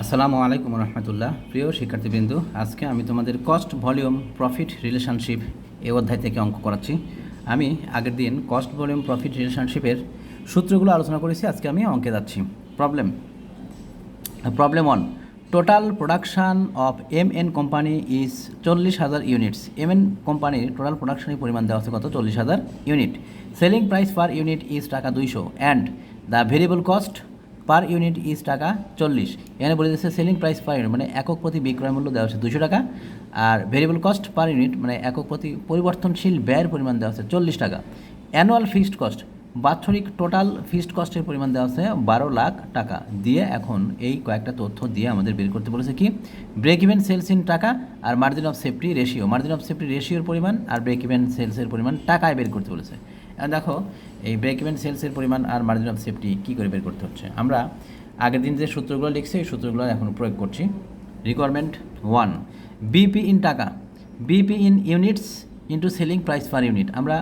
আসসালামু আলাইকুম রহমতুল্লাহ। প্রিয় শিক্ষার্থীবৃন্দ, আজকে আমি তোমাদের কস্ট ভলিউম প্রফিট রিলেশনশিপ এই অধ্যায় থেকে অঙ্ক করাচ্ছি। আমি আগের দিন কস্ট ভলিউম প্রফিট রিলেশনশিপের সূত্রগুলো আলোচনা করেছি। আজকে আমি অঙ্কে যাচ্ছি। Problem 1, total production of N company is 40,000 units. N কোম্পানির টোটাল প্রোডাকশনের পরিমাণ দেওয়া আছে কত? 40,000 unit. Selling price per unit is টাকা 200 and the variable cost per unit is টাকা 40। এখানে বলে দিচ্ছে সেলিং প্রাইস পার ইউনিট মানে একক প্রতি বিক্রয় মূল্য দেওয়া হচ্ছে 200 টাকা, আর ভেরিয়েবল কস্ট পার ইউনিট মানে একক প্রতি পরিবর্তনশীল ব্যয়ের পরিমাণ দেওয়া হচ্ছে 40 টাকা। অ্যানুয়াল ফিক্সড কস্ট, বাৎসরিক টোটাল ফিক্সড কস্টের পরিমাণ দেওয়া আছে 12 লাখ টাকা দিয়ে। এখন এই কয়েকটা তথ্য দিয়ে আমাদের বের করতে বলেছে কি? ব্রেক ইভেন সেলস ইন টাকা আর margin of safety ratio. Margin of safety রেশিওর পরিমাণ আর ব্রেক ইভেন সেলসের পরিমাণ টাকায় বের করতে বলেছে। দেখো এই ব্রেক ইভেন সেলসের পরিমাণ আর মার্জিন অফ সেফটি কী করে বের করতে হচ্ছে। আমরা আগের দিন যে সূত্রগুলো লিখছি এই সূত্রগুলো এখন প্রয়োগ করছি। রিকোয়ারমেন্ট 1, বিপি ইন টাকা, BP in units into selling price per unit. আমরা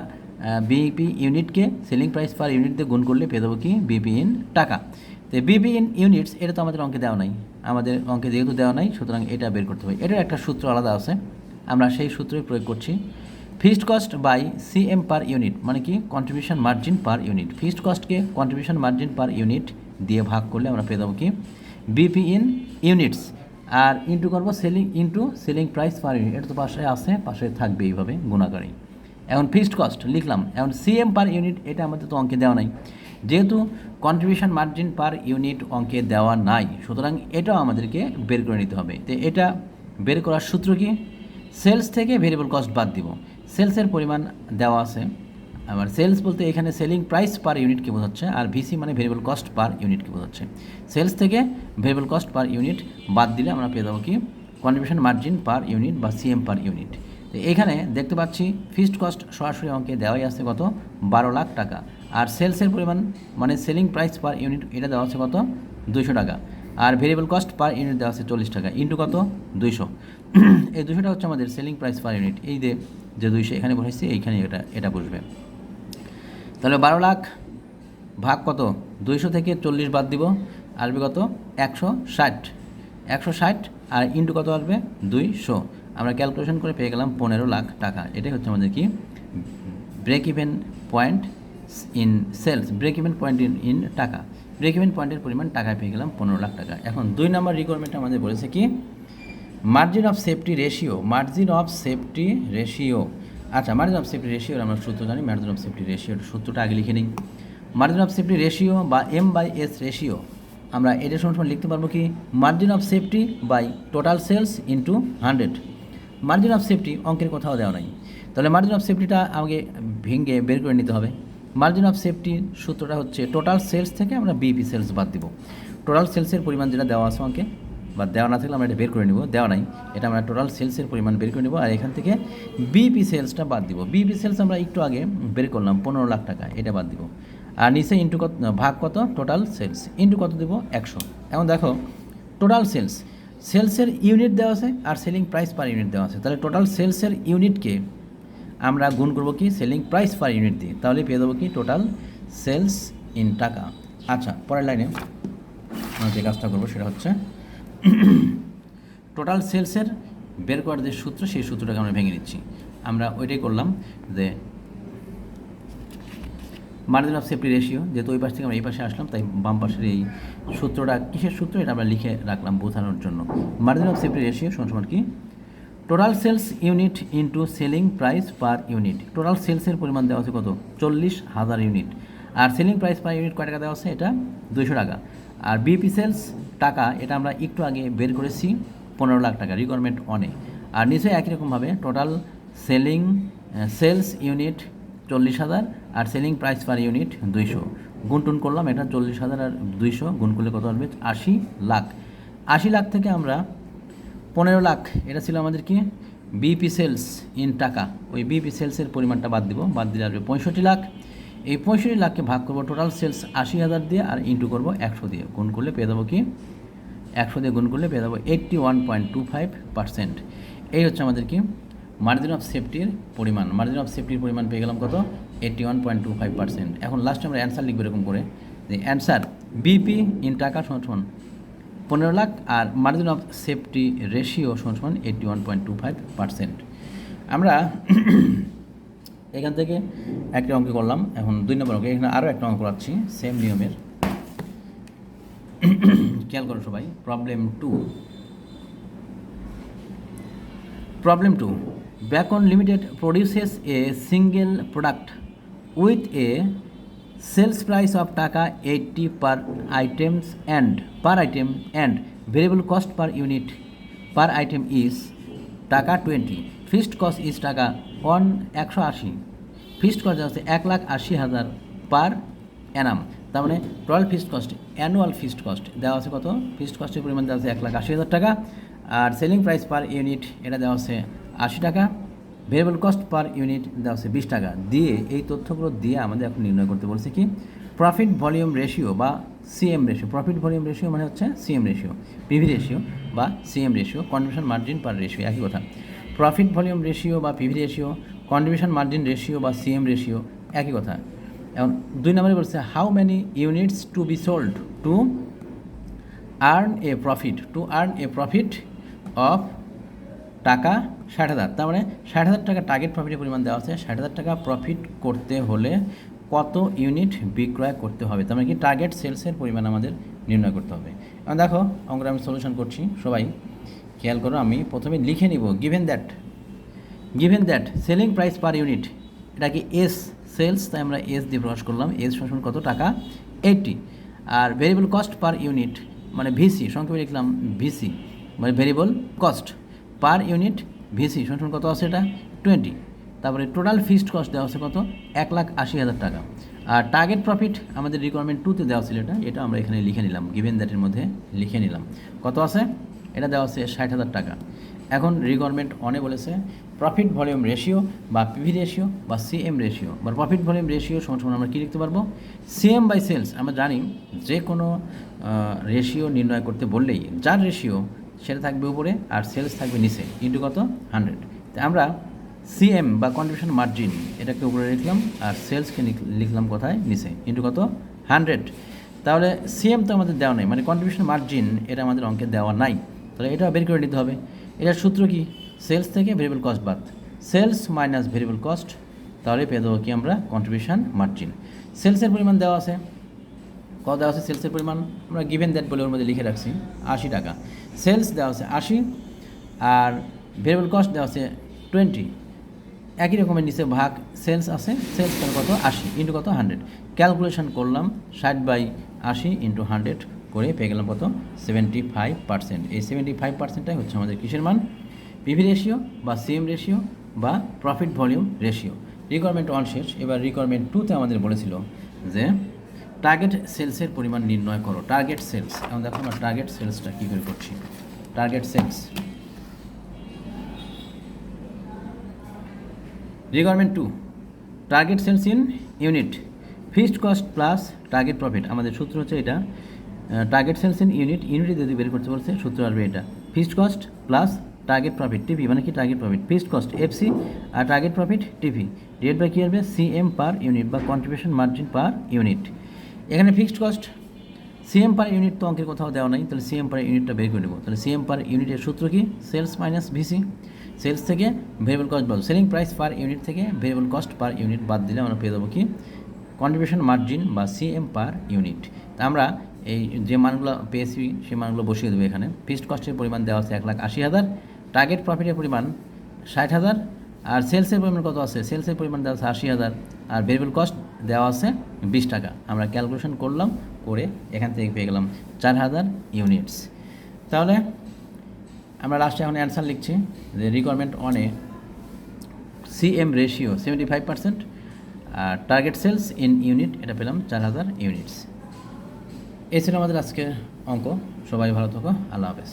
বিপি ইউনিটকে সেলিং প্রাইস পার ইউনিট দিয়ে গুণ করলে পেয়ে দেবো কি? বিপি ইন টাকা। তো বিপি ইন ইউনিটস এটা তো আমাদের অঙ্কে দেওয়া নাই, আমাদের অঙ্কে যেহেতু দেওয়া নাই সুতরাং এটা বের করতে হবে। এটার একটা সূত্র আলাদা আছে, আমরা সেই সূত্রই প্রয়োগ করছি। Fixed cost by CM per unit মানে কি? Contribution margin per unit. Fixed কস্টকে কন্ট্রিবিউশন মার্জিন পার ইউনিট দিয়ে ভাগ করলে আমরা পেয়ে দেবো কি? BP in units. আর ইন্টু করবো সেলিং প্রাইস পার ইউনিট। এটা তো পাশে আছে, পাশে থাকবে এইভাবে গুণাকারী। এখন ফিক্সড কস্ট লিখলাম। এখন সিএম পার ইউনিট এটা আমাদের তো অঙ্কে দেওয়া নাই, যেহেতু কন্ট্রিবিউশন মার্জিন পার ইউনিট অঙ্কে দেওয়া নাই সুতরাং এটাও আমাদেরকে বের করে নিতে হবে। তো এটা বের করার সূত্র কি? সেলস থেকে ভেরিয়েবল কস্ট বাদ দিব। সেলসের পরিমাণ দেওয়া আছে, আবার সেলস বলতে এখানে সেলিং প্রাইস পার ইউনিটকে বোঝাচ্ছে, আর ভিসি মানে ভেরিয়েবল কস্ট পার ইউনিটকে বোঝাচ্ছে। সেলস থেকে ভেরিয়েবল কস্ট পার ইউনিট বাদ দিলে আমরা পেয়ে যাবো কি? কন্ট্রিবিউশন মার্জিন পার ইউনিট বা সিএম পার ইউনিট। তো এখানে দেখতে পাচ্ছি ফিক্সড কস্ট সরাসরি অঙ্কে দেওয়াই আছে কত? 12 লাখ টাকা। আর সেলসের পরিমাণ মানে সেলিং প্রাইস পার ইউনিট এটা দেওয়া আছে কত? 200 টাকা। আর ভেরিয়েবল কস্ট পার ইউনিট দেওয়া আছে 40 টাকা ইন্টু কত? 200। এই 200টা হচ্ছে আমাদের সেলিং প্রাইস পার ইউনিট। এই যে 200 এখানে বসেছি, এইখানে এটা বসবে। তাহলে 12 লাখ ভাগ কত? 200 থেকে 40 বাদ দিব, আসবে কত? 160। 160 আর ইন্টু কত আসবে? 200। আমরা ক্যালকুলেশন করে পেয়ে গেলাম 15 লাখ টাকা। এটাই হচ্ছে আমাদের কি? Break even point in sales, break even point in টাকা। ব্রেক ইভেন পয়েন্টের পরিমাণ টাকায় পেয়ে গেলাম 15 লাখ টাকা। এখন 2 নম্বর রিকোয়ারমেন্ট আমাদের বলেছে কি? Margin of safety ratio. Margin of safety ratio, আচ্ছা মার্জিন অফ সেফটি রেশিওর আমরা সূত্র জানি। মার্জিন অফ সেফটি রেশিওর সূত্রটা আগে লিখে নিই। মার্জিন অফ সেফটি রেশিও বা M/S রেশিও আমরা এটা সমান লিখতে পারবো কি? Margin of safety by total sales into 100। Margin of safety অঙ্কের কোথাও দেওয়া নাই, তাহলে মার্জিন অফ সেফটিটা আমাকে ভেঙে বের করে নিতে হবে। মার্জিন অফ সেফটির সূত্রটা হচ্ছে টোটাল সেলস থেকে আমরা বিপি সেলস বাদ দিব। টোটাল সেলসের পরিমাণ যেটা দেওয়া আছে অঙ্কে, বা দেওয়া না থাকলে আমরা এটা বের করে নেব, দেওয়া নাই এটা আমরা টোটাল সেলসের পরিমাণ বের করে নেব, আর এখান থেকে বিপি সেলসটা বাদ দিব। বিপি সেলস আমরা একটু আগে বের করলাম 15 লাখ টাকা, এটা বাদ দিব। আর নিচে ইন্টু কত ভাগ কত? টোটাল সেলস ইন্টু কত দেবো? 100। এখন দেখো টোটাল সেলসের ইউনিট দেওয়া আছে আর সেলিং প্রাইস পার ইউনিট দেওয়া আছে। তাহলে টোটাল সেলসের ইউনিটকে আমরা গুণ করবো কি? সেলিং প্রাইস পার ইউনিট দিয়ে, তাহলে পেয়ে দেবো কি? টোটাল সেলস ইন টাকা। আচ্ছা পরের লাইনে আমরা যে কাজটা করবো সেটা হচ্ছে টোটাল সেলসের বের করার যে সূত্র সেই সূত্রটাকে আমরা ভেঙে নিচ্ছি। আমরা ওইটাই করলাম যে মার্জিন অফ সেফটি রেশিও, যেহেতু ওই পাশ থেকে আমরা এই পাশে আসলাম তাই বাম পাশের এই সূত্রটা কিসের সূত্র এটা আমরা লিখে রাখলাম বোঝানোর জন্য। মার্জিন অফ সেফটি রেশিও সমান কি? Total sales unit into selling price per unit. Total সেলসের পরিমাণ দেওয়া আছে কত? 40,000 ইউনিট। আর সেলিং প্রাইস পার ইউনিট কয় টাকা দেওয়া আছে? এটা 200 টাকা। আর বিপি সেলস টাকা এটা আমরা একটু আগে বের করেছি 15 লাখ টাকা রিকোয়ারমেন্ট অনে। আর নিচে একই রকমভাবে টোটাল সেলস ইউনিট 40,000 আর সেলিং প্রাইস পার ইউনিট 200 গুণটুন করলাম। এটা 40,000 আর 200 গুণ করলে কত আসবে? 80 লাখ। 80 লাখ থেকে আমরা 15 লাখ এটা ছিল আমাদের কি? বিপি সেলস ইন টাকা। ওই বিপি সেলসের পরিমাণটা বাদ দিব, বাদ দিলে আসবে 65 লাখ। এই 65 লাখকে ভাগ করবো টোটাল সেলস 80,000 দিয়ে আর ইন্টু করবো 100 দিয়ে, গুণ করলে পেয়ে যাবো কি? 100 দিয়ে গুণ করলে পেয়ে যাবো 81.25%। এই হচ্ছে আমাদের কি? মার্জিন অফ সেফটির পরিমাণ। মার্জিন অফ সেফটির পরিমাণ পেয়ে গেলাম কত? 81.25%। এখন লাস্টে আমরা অ্যান্সার লিখবো এরকম করে যে অ্যান্সার বিপি ইন টাকা সমান 15 লাখ, আর মার্জিন অফ সেফটি রেশিও সমান 81.25%। আমরা এখান থেকে একটা অঙ্ক করলাম, এখন 2 নম্বর অঙ্ক, এখানে আরও একটা অঙ্ক করাচ্ছি সেম নিয়মের। খেয়াল করো সবাই। Problem two, Bacon Limited produces a single product with a sales price of টাকা 80 per item and variable cost per unit per item is টাকা 20, fixed cost is টাকা 180, ফিক্সড কস্ট আছে 1,80,000 পার অ্যানাম। তার মানে total fixed cost, annual fixed cost দেওয়া আছে কত? Fixed কস্টের পরিমাণ দেওয়া আছে 1,80,000 টাকা, আর সেলিং প্রাইস পার ইউনিট এটা দেওয়া আছে 80 টাকা, ভেরিয়েবল কস্ট পার ইউনিট দেওয়া আছে 20 টাকা। দিয়ে এই তথ্যগুলো দিয়ে আমাদের এখন নির্ণয় করতে বলছে কি প্রফিট ভলিউম রেশিও বা CM ratio. Profit volume ratio মানে হচ্ছে সিএম রেশিও, পিভি রেশিও বা CM ratio, contribution margin per ratio, একই কথা। প্রফিট ভলিউম রেশিও বা PV ratio, contribution margin ratio বা সিএম রেশিও, একই কথা। এখন 2 নম্বরে বলছে how many units to be sold to earn a profit of টাকা 60,000। তার মানে 60,000 টাকা টার্গেট প্রফিটের পরিমাণ দেওয়া আছে। 60,000 টাকা প্রফিট করতে হলে কত ইউনিট বিক্রয় করতে হবে, তার মানে কি টার্গেট সেলসের পরিমাণ আমাদের নির্ণয় করতে হবে। এখন দেখো অঙ্কটা আমি সলিউশন করছি, সবাই খেয়াল করো। আমি প্রথমে লিখে নিব given that selling price per unit, এটা কি এস সেলস, তাই আমরা এস দিয়ে প্রকাশ করলাম। এস সমান কত? টাকা 80। আর ভেরিয়েবল কস্ট পার ইউনিট মানে ভিসি, সংক্ষেপে লিখলাম ভিসি মানে variable cost per unit, VC সমান কত আছে? এটা 20। তারপরে টোটাল ফিক্সড কস্ট দেওয়া আছে কত? 1,80,000 টাকা। আর টার্গেট প্রফিট আমাদের রিকোয়ারমেন্ট 2-তে দেওয়া ছিল, এটা আমরা এখানে লিখে নিলাম, গিভেন দ্যাটের মধ্যে লিখে নিলাম। কত আছে? এটা দেওয়া আছে 60,000 টাকা। এখন রিকোয়ারমেন্ট 1-এ বলেছে প্রফিট ভলিউম রেশিও বা পিভি রেশিও বা সিএম রেশিও বা প্রফিট ভলিউম রেশিও সমান আমরা কী লিখতে পারবো? CM by sales. আমরা জানি যে কোনো রেশিও নির্ণয় করতে বললেই যার রেশিও সেটা থাকবে উপরে আর সেলস থাকবে নিচে, ইন্টু কত? 100। তাই আমরা সিএম বা কন্ট্রিবিউশন মার্জিন এটাকে উপরে লিখলাম আর সেলসকে লিখলাম কোথায়? নিচে, ইন্টু কত? 100। তাহলে সিএম তো আমাদের দেওয়া নাই, মানে কন্ট্রিবিউশন মার্জিন এটা আমাদের অঙ্কে দেওয়া নাই, তাহলে এটা বের করে নিতে হবে। এটার সূত্র কি? সেলস থেকে ভেরিয়েবল কস্ট বাদ, সেলস মাইনাস ভেরিয়েবল কস্ট, তাহলে পেয়ে দেবো কি আমরা? Contribution margin. সেলসের পরিমাণ দেওয়া আছে, কত দেওয়া আছে সেলসের পরিমাণ? আমরা গিভেন দ্যাট বলে ওর মধ্যে লিখে রাখছি 80 টাকা। সেলস দেওয়া আছে 80 আর ভেরিয়েবল কস্ট দেওয়া আছে 20, একই রকমের নিচে ভাগ সেলস আছে, সেলস কত? 80 ইন্টু কত? 100। ক্যালকুলেশন করলাম 60/80 ইন্টু 100 করে পেয়ে গেলাম কত? 75%। এই 75%টাই হচ্ছে আমাদের কিসের মান? পিভি রেশিও বা সিএম রেশিও বা প্রফিট ভলিউম রেশিও। রিকোয়ারমেন্ট 1 শেষ। এবার রিকোয়ারমেন্ট 2-তে আমাদের বলেছিল যে টার্গেট সেলসের পরিমাণ নির্ণয় করো। টার্গেট সেলস, এখন দেখো আমরা টার্গেট সেলসটা কী করে করছি। Target sales, requirement 2, target sales in unit, fixed cost plus target profit. আমাদের সূত্র হচ্ছে এটা, টার্গেট সেলস ইন ইউনিটে যদি বের করতে বলছে সূত্র আসবে এটা, fixed cost plus target profit TV, মানে কি target profit, fixed cost FC আর target profit TV, divide by কী আসবে? সিএম পার ইউনিট বা কন্ট্রিবিউশন মার্জিন পার ইউনিট। এখানে fixed cost CM per unit তো অঙ্কের কোথাও দেওয়া নাই, তাহলে সিএম পার ইউনিটটা বের করে নেবো। তাহলে সিএম পার ইউনিটের সূত্র কি? সেলস মাইনাস ভিসি, সেলস থেকে ভেরিয়েবল কস্ট বাদ, সেলিং প্রাইস পার ইউনিট থেকে ভেরিয়েবল কস্ট পার ইউনিট বাদ দিলে আমরা পেয়ে যাবো কি? কন্ট্রিবিউশন মার্জিন বা সিএম পার ইউনিট। তা আমরা এই যে মানগুলো পেয়েছি সেই মানগুলো বসিয়ে দেবো এখানে। ফিক্সড কস্টের পরিমাণ দেওয়া আছে 1,80,000, টার্গেট প্রফিটের পরিমাণ 60,000 আর সেলসের পরিমাণ কত আছে? সেলসের পরিমাণ দেওয়া আছে 80,000 আর ভেরিয়েবল কস্ট দেওয়া আছে 20 টাকা। আমরা ক্যালকুলেশন করলাম, করে এখান থেকে পেয়ে গেলাম 4,000 ইউনিটস। তাহলে আমরা লাস্টে এখন অ্যান্সার লিখছি যে রিকোয়ারমেন্ট 1-এ সিএম রেশিও 75% আর টার্গেট সেলস ইন ইউনিট এটা পেলাম 4,000 ইউনিটস। এই ছিল আমাদের আজকের অঙ্ক। সবাই ভালো থাকো, আল্লাহ হাফেজ।